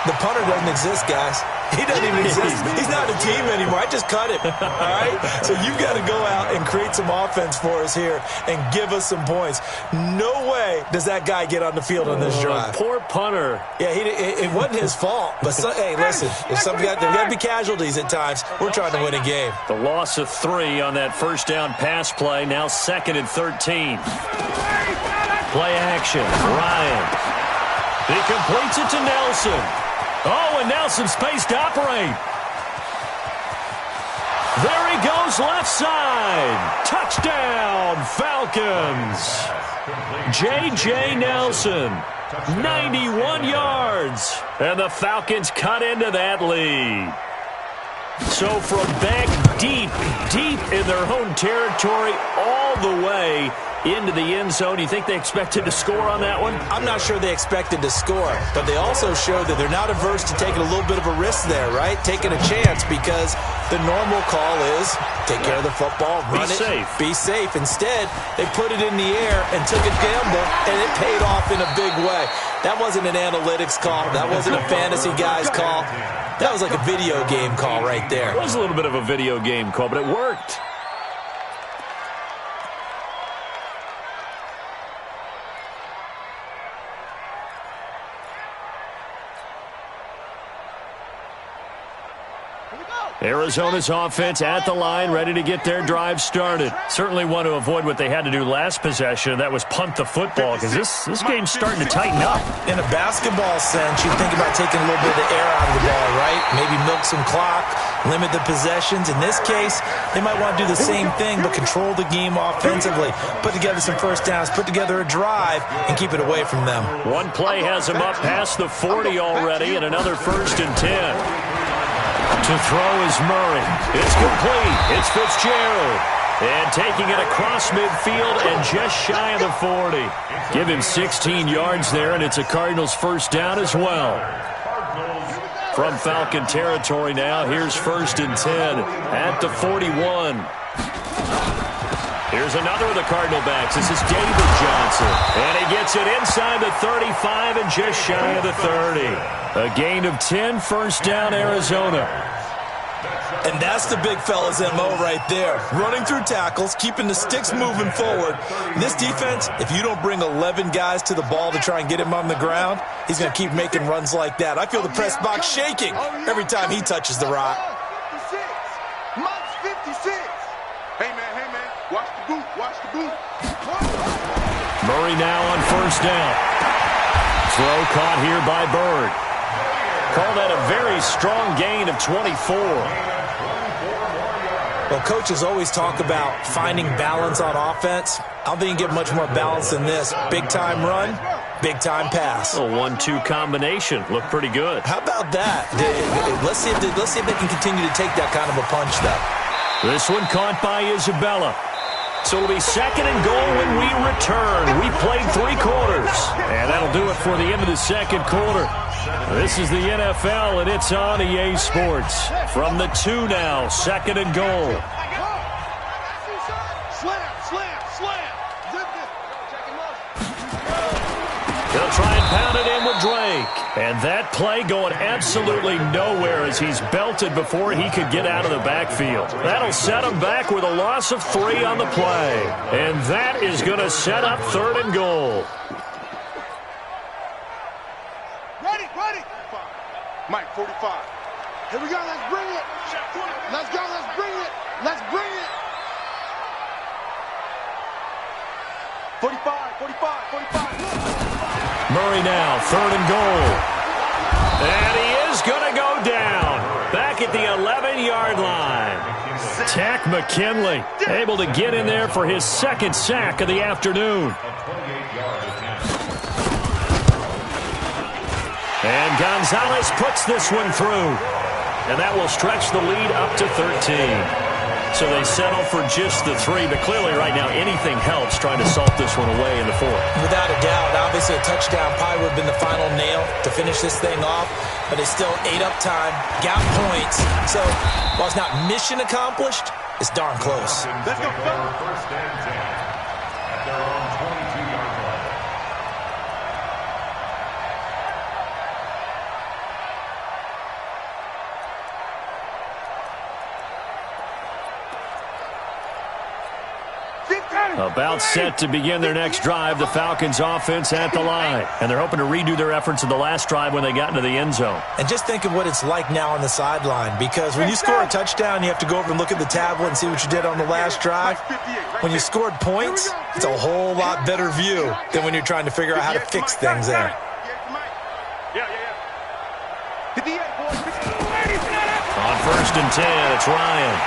Speaker 3: The punter doesn't exist, guys. He doesn't even exist. He's not a team anymore. I just cut him, all right? So you've got to go out and create some offense for us here and give us some points. No way does that guy get on the field on this drive.
Speaker 1: Poor punter.
Speaker 3: Yeah, it wasn't his fault. But, hey, listen, if there got to be casualties at times, we're trying to win a game.
Speaker 1: The loss of 3 on that first down pass play, now 2nd and 13. Play action, Ryan. He completes it to Nelson. Oh, and Nelson space to operate. There he goes, left side. Touchdown, Falcons. J.J. Nelson, 91 yards. And the Falcons cut into that lead. So from back deep in their own territory, all the way into the end zone. You think they expected to score on that one?
Speaker 3: I'm not sure they expected to score, but they also showed that they're not averse to taking a little bit of a risk there, right? Taking a chance, because the normal call is take care of the football, run it, be safe. Instead, they put it in the air and took a gamble, and it paid off in a big way. That wasn't an analytics call. That wasn't a fantasy guy's call. That was like a video game call right there.
Speaker 1: It was a little bit of a video game call, but it worked. Arizona's offense at the line, ready to get their drive started. Certainly want to avoid what they had to do last possession. That was punt the football, because this game's starting to tighten up.
Speaker 3: In a basketball sense, you think about taking a little bit of the air out of the ball, right? Maybe milk some clock, limit the possessions. In this case, they might want to do the same thing, but control the game offensively. Put together some first downs, put together a drive, and keep it away from them.
Speaker 1: One play has them up past the 40 already, and another 1st and 10. To throw is Murray. It's complete. It's Fitzgerald. And taking it across midfield and just shy of the 40. Give him 16 yards there, and it's a Cardinals first down as well. From Falcon territory now, here's 1st and 10 at the 41. Here's another of the Cardinal backs. This is David Johnson. And he gets it inside the 35 and just shy of the 30. A gain of 10, first down, Arizona.
Speaker 3: And that's the big fella's MO right there. Running through tackles, keeping the sticks moving forward. This defense, if you don't bring 11 guys to the ball to try and get him on the ground, he's going to keep making runs like that. I feel the press box shaking every time he touches the rock.
Speaker 2: 56. Mott's 56. Hey, man, watch the boot, watch the boot.
Speaker 1: Murray now on first down. Throw caught here by Bird. Call that a very strong gain of 24.
Speaker 3: Well, coaches always talk about finding balance on offense. I don't think you get much more balance than this. Big-time run, big-time pass.
Speaker 1: A 1-2 combination. Looked pretty good.
Speaker 3: How about that? Let's see if they can continue to take that kind of a punch, though.
Speaker 1: This one caught by Isabella. So it'll be 2nd and goal when we return. We played 3 quarters. And that'll do it for the end of the 2nd quarter. This is the NFL, and it's on EA Sports. From the 2 now, 2nd and goal.
Speaker 2: Slam.
Speaker 1: He'll try and pound it in with Drake. And that play going absolutely nowhere as he's belted before he could get out of the backfield. That'll set him back with a loss of 3 on the play. And that is going to set up 3rd and goal.
Speaker 2: Mike, 45. Here we go, let's bring it. Let's go, let's bring it. Let's bring it. 45, 45, 45.
Speaker 1: Murray now, 3rd and goal. And he is going to go down. Back at the 11-yard line. Tack McKinley able to get in there for his 2nd sack of the afternoon. And Gonzalez puts this one through. And that will stretch the lead up to 13. So they settle for just the 3, but clearly right now anything helps trying to salt this one away in the 4th.
Speaker 3: Without a doubt, obviously a touchdown probably would have been the final nail to finish this thing off, but it's still ate up time, got points. So while it's not mission accomplished, it's darn close.
Speaker 2: Let's go, fellas.
Speaker 4: 1st and 10 at their own 22-yard line.
Speaker 1: About set to begin their next drive, the Falcons offense at the line. And they're hoping to redo their efforts in the last drive when they got into the end zone.
Speaker 3: And just think of what it's like now on the sideline, because when you score a touchdown, you have to go over and look at the tablet and see what you did on the last drive. When you scored points, it's a whole lot better view than when you're trying to figure out how to fix things there.
Speaker 1: On 1st and 10, it's Ryan.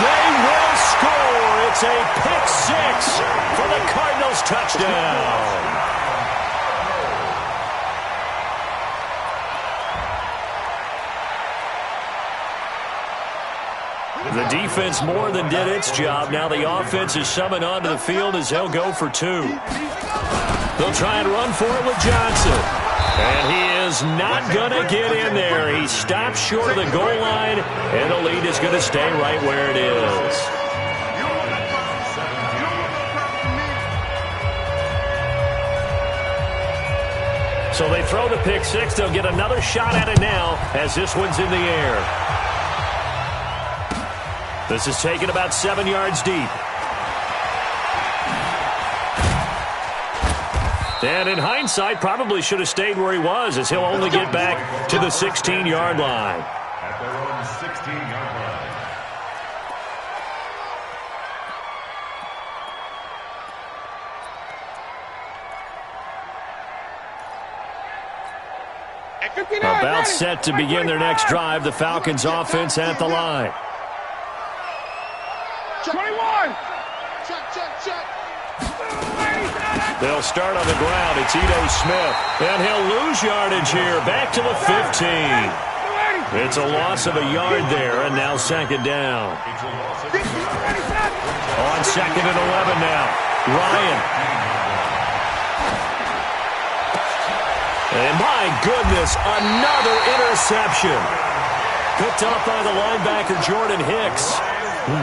Speaker 1: They will score. It's a pick 6 for the Cardinals touchdown. The defense more than did its job. Now the offense is summoned onto the field as they'll go for 2. They'll try and run for it with Johnson. And he is not going to get in there. He stops short of the goal line, and the lead is going to stay right where it is. So they throw the pick 6. They'll get another shot at it now as this one's in the air. This is taken about 7 yards deep. And in hindsight, probably should have stayed where he was, as he'll only get back to the 16-yard line.
Speaker 4: At their own 16-yard line.
Speaker 1: About set to begin their next drive, the Falcons offense at the line.
Speaker 2: 21. Check.
Speaker 1: They'll start on the ground. It's Ito Smith. And he'll lose yardage here. Back to the 15. It's a loss of a yard there, and now 2nd down. On 2nd and 11 now. Ryan. And my goodness, another interception. Picked up by the linebacker, Jordan Hicks.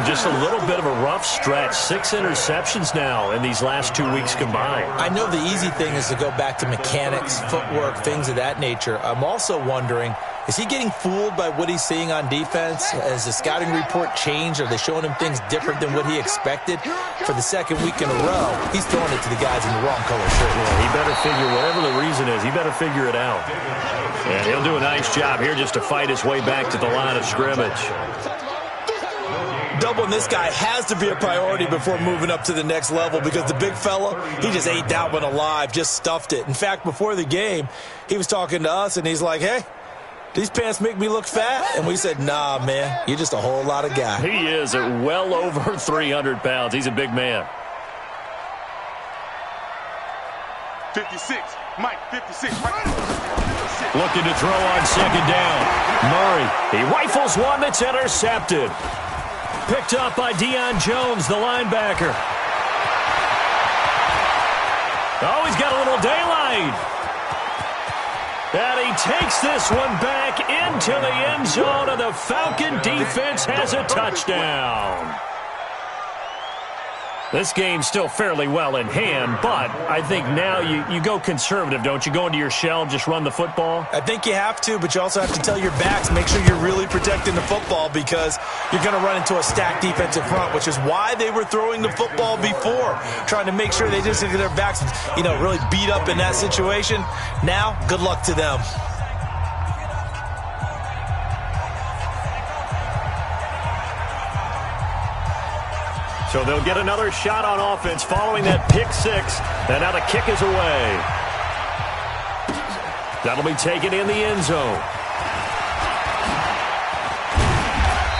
Speaker 1: Just a little bit of a rough stretch. 6 interceptions now in these last 2 weeks combined.
Speaker 3: I know the easy thing is to go back to mechanics, footwork, things of that nature. I'm also wondering, is he getting fooled by what he's seeing on defense? Has the scouting report changed? Are they showing him things different than what he expected? For the 2nd week in a row, he's throwing it to the guys in the wrong color shirt.
Speaker 1: Yeah, he better figure, whatever the reason is, he better figure it out. And he'll do a nice job here just to fight his way back to the line of scrimmage.
Speaker 3: Doubling this guy has to be a priority before moving up to the next level, because the big fella, he just ate that one alive, just stuffed it. In fact, before the game, he was talking to us, and he's like, hey, these pants make me look fat? And we said, nah, man, you're just a whole lot of guy.
Speaker 1: He is at well over 300 pounds. He's a big man.
Speaker 2: 56. Mike, 56.
Speaker 1: Looking to throw on 2nd down. Murray, he rifles one that's intercepted. Picked up by Deion Jones, the linebacker. Oh, he's got a little daylight. And he takes this one back into the end zone, and the Falcon defense has a touchdown. This game's still fairly well in hand, but I think now you go conservative, don't you? Go into your shell, just run the football?
Speaker 3: I think you have to, but you also have to tell your backs, make sure you're really protecting the football because you're going to run into a stacked defensive front, which is why they were throwing the football before, trying to make sure they just get their backs, really beat up in that situation. Now, good luck to them.
Speaker 1: So they'll get another shot on offense following that pick six. And now the kick is away. That'll be taken in the end zone.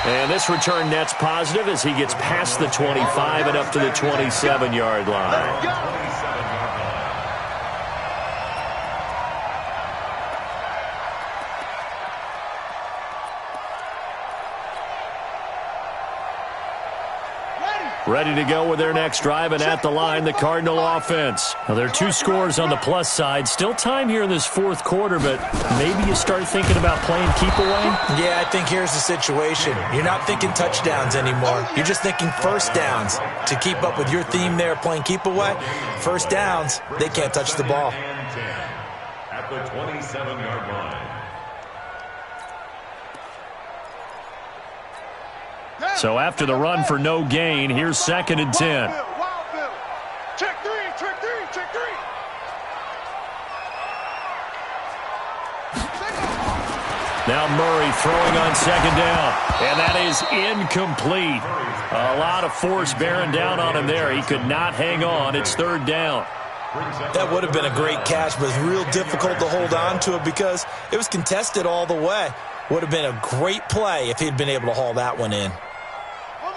Speaker 1: And this return net's positive as he gets past the 25 and up to the 27-yard line. Ready to go with their next drive, and at the line, the Cardinal offense. Now, there are 2 scores on the plus side. Still time here in this fourth quarter, but maybe you start thinking about playing keep away?
Speaker 3: Yeah, I think here's the situation. You're not thinking touchdowns anymore. You're just thinking first downs. To keep up with your theme there, playing keep away, first downs, they can't touch the ball.
Speaker 4: At the 27-yard line.
Speaker 1: So after the run for no gain, here's 2nd and 10.
Speaker 2: Check three.
Speaker 1: Now Murray throwing on 2nd down, and that is incomplete. A lot of force bearing down on him there. He could not hang on. It's 3rd down.
Speaker 3: That would have been a great catch, but it's real difficult to hold on to it because it was contested all the way. Would have been a great play if he'd been able to haul that one in.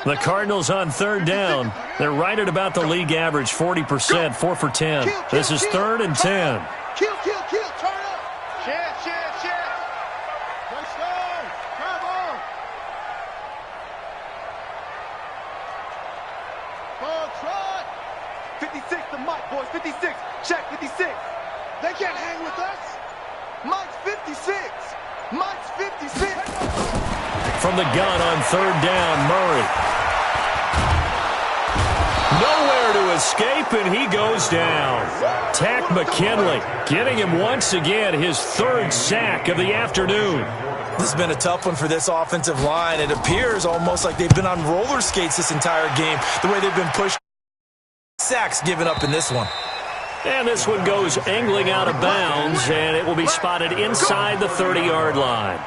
Speaker 1: The Cardinals on 3rd down. They're right at about the league average, 40%, 4 for 10. This is 3rd and 10.
Speaker 2: Kill, turn up. Shit. Touchdown, come on. Ball trot. 56 to Mike, boys, 56. Check 56. They can't hang with us. Mike's 56.
Speaker 1: From the gun on 3rd down, Murray. Nowhere to escape, and he goes down. Tack McKinley getting him once again his 3rd sack of the afternoon.
Speaker 3: This has been a tough one for this offensive line. It appears almost like they've been on roller skates this entire game, the way they've been pushed. Sacks given up in this one.
Speaker 1: And this one goes angling out of bounds, and it will be spotted inside the 30-yard line.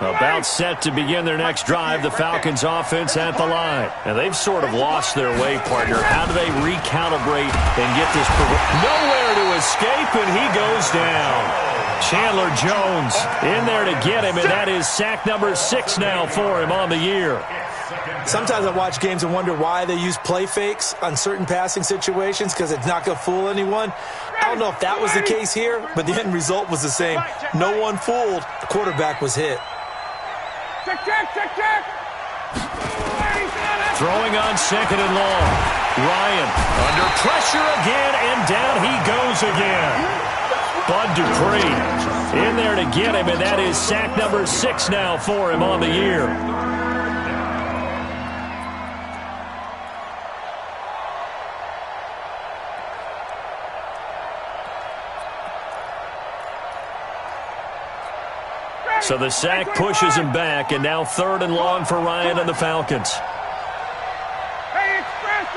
Speaker 1: About set to begin their next drive, the Falcons offense at the line. And they've sort of lost their way, partner. How do they recalibrate and get this? Nowhere to escape, and he goes down. Chandler Jones in there to get him, and that is sack number 6 now for him on the year.
Speaker 3: Sometimes I watch games and wonder why they use play fakes on certain passing situations because it's not going to fool anyone. I don't know if that was the case here, but the end result was the same. No one fooled. The quarterback was hit.
Speaker 5: Check.
Speaker 1: Throwing on 2nd and long. Ryan under pressure again, and down he goes again. Bud Dupree in there to get him, and that is sack number 6 now for him on the year. So the sack pushes him back, and now 3rd and long for Ryan and the Falcons.
Speaker 5: Hey, express!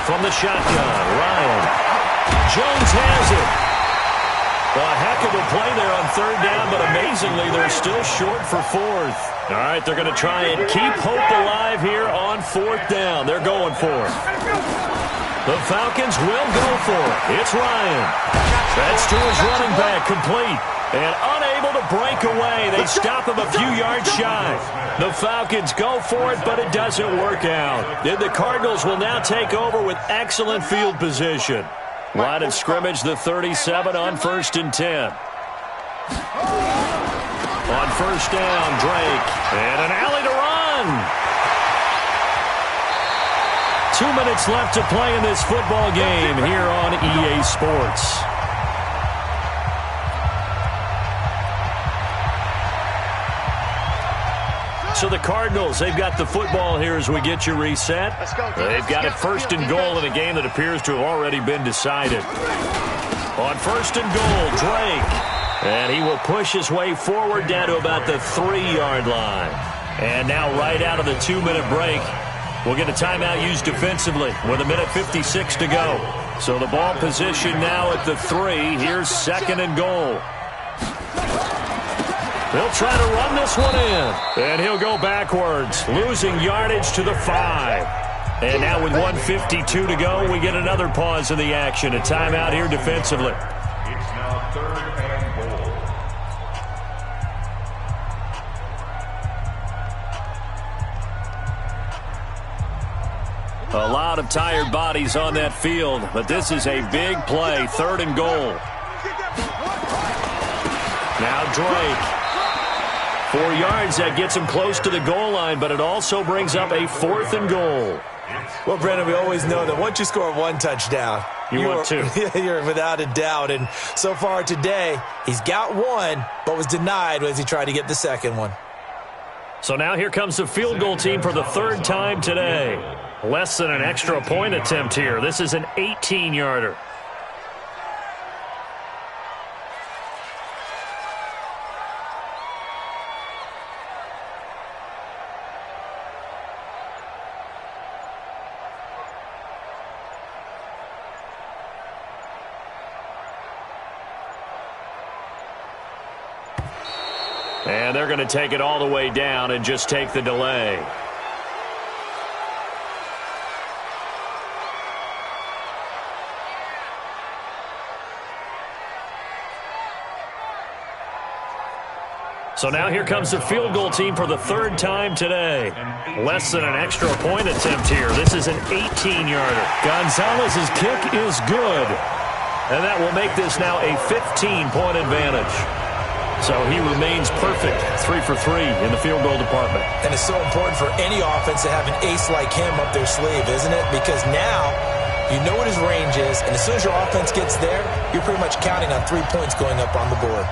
Speaker 1: From the shotgun, Ryan. Jones has it. Well, a heck of a play there on 3rd down, but amazingly, they're still short for 4th. All right, they're going to try and keep hope alive here on 4th down. They're going for it. The Falcons will go for it. It's Ryan. That's to his running back, complete. And unable to break away. They stop him a few yards shy. The Falcons go for it, but it doesn't work out. Then the Cardinals will now take over with excellent field position. Line of scrimmage, the 37 on 1st and 10. On 1st down, Drake. And an alley to run. 2 minutes minutes left to play in this football game here on EA Sports. So the Cardinals, they've got the football here as we get you reset. They've got it first and goal in a game that appears to have already been decided. On first and goal, Drake. And he will push his way forward down to about the 3-yard line. And now right out of the 2-minute break, we'll get a timeout used defensively with 1:56 to go. So the ball position now at the 3. Here's second and goal. They'll try to run this one in. And he'll go backwards, losing yardage to the 5. And now with 1:52 to go, we get another pause in the action. A timeout here defensively.
Speaker 4: It's now third and goal.
Speaker 1: A lot of tired bodies on that field, but this is a big play, third and goal. Now Drake. 4 yards, that gets him close to the goal line, but it also brings up a 4th and goal.
Speaker 3: Well, Brandon, we always know that once you score 1 touchdown,
Speaker 1: want 2.
Speaker 3: You're without a doubt. And so far today, he's got 1, but was denied as he tried to get the second one.
Speaker 1: So now here comes the field goal team for the 3rd time today. Less than an extra point attempt here. This is an 18-yarder. And they're going to take it all the way down and just take the delay. So now here comes the field goal team for the 3rd time today. Less than an extra point attempt here. This is an 18-yarder. Gonzalez's kick is good. And that will make this now a 15-point advantage. So he remains perfect, 3 for 3 in the field goal department.
Speaker 3: And it's so important for any offense to have an ace like him up their sleeve, isn't it? Because now you know what his range is, and as soon as your offense gets there, you're pretty much counting on 3 points going up on the board.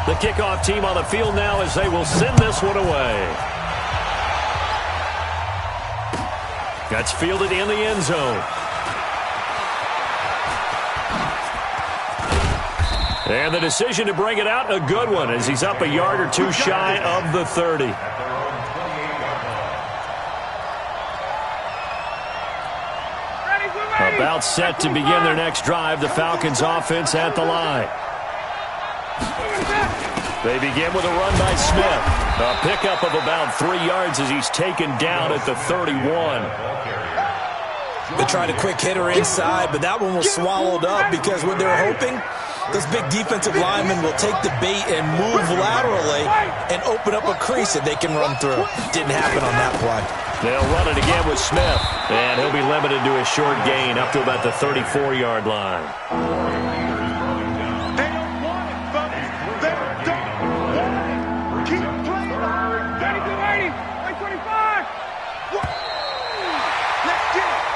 Speaker 1: The kickoff team on the field now as they will send this one away. That's fielded in the end zone. And the decision to bring it out, a good one, as he's up a yard or 2 shy of the 30. About set to begin their next drive, the Falcons offense at the line. They begin with a run by Smith. A pickup of about 3 yards as he's taken down at the 31.
Speaker 3: They tried a quick hitter inside, but that one was swallowed up because what they were hoping, this big defensive lineman will take the bait and move laterally and open up a crease that they can run through. Didn't happen on that play.
Speaker 1: They'll run it again with Smith, and he'll be limited to a short gain up to about the 34-yard line.
Speaker 2: They don't want it, folks. They don't want it. Keep playing.
Speaker 5: 32-80, 25.
Speaker 2: Let's get it.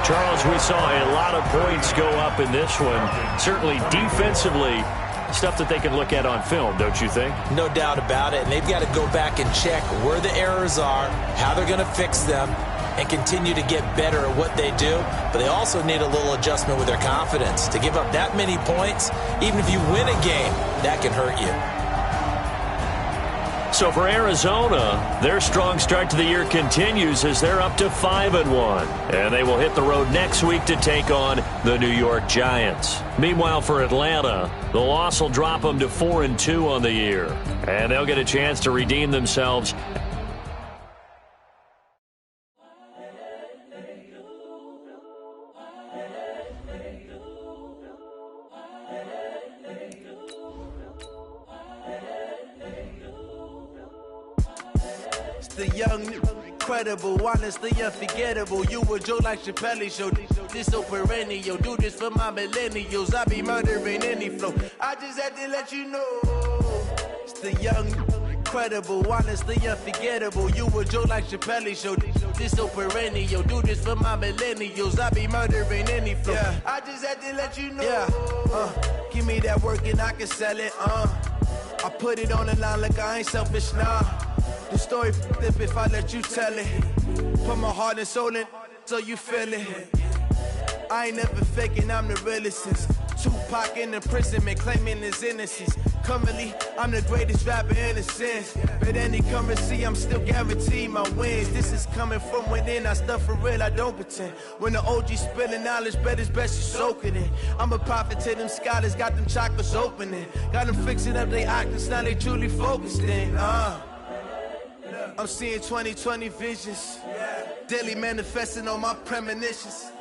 Speaker 1: Charles, we saw a lot of points go up in this one. Certainly defensively, stuff that they can look at on film, don't you think?
Speaker 3: No doubt about it. And they've got to go back and check where the errors are, how they're going to fix them, and continue to get better at what they do. But they also need a little adjustment with their confidence. To give up that many points, even if you win a game, that can hurt you.
Speaker 1: So for Arizona, their strong start to the year continues as they're up to 5-1. And they will hit the road next week to take on the New York Giants. Meanwhile, for Atlanta, the loss will drop them to 4-2 on the year. And they'll get a chance to redeem themselves.
Speaker 6: The young, incredible, honestly unforgettable. You a joke like Chappelle Show. This so perennial. Do this for my millennials. I be murdering any flow. I just had to let you know. It's the young, incredible, honestly unforgettable. You a joke like Chappelle Show. This so perennial. Do this for my millennials. I be murdering any flow. Yeah. I just had to let you know. Yeah. Give me that work and I can sell it. I put it on the line like I ain't selfish, nah. The story flip if I let you tell it. Put my heart and soul in so you feel it. I ain't never faking, I'm the realest since Tupac in imprisonment, claiming his innocence. Currently, I'm the greatest rapper in a sense. But any currency, I'm still guaranteed my wins. This is coming from within, I stuff for real, I don't pretend. When the OG spilling knowledge, bet it's best you soak it in. I'm a prophet to them scholars, got them chakras opening. Got them fixing up their octaves, now they truly focused in. I'm seeing 2020 visions. Daily manifesting on my premonitions.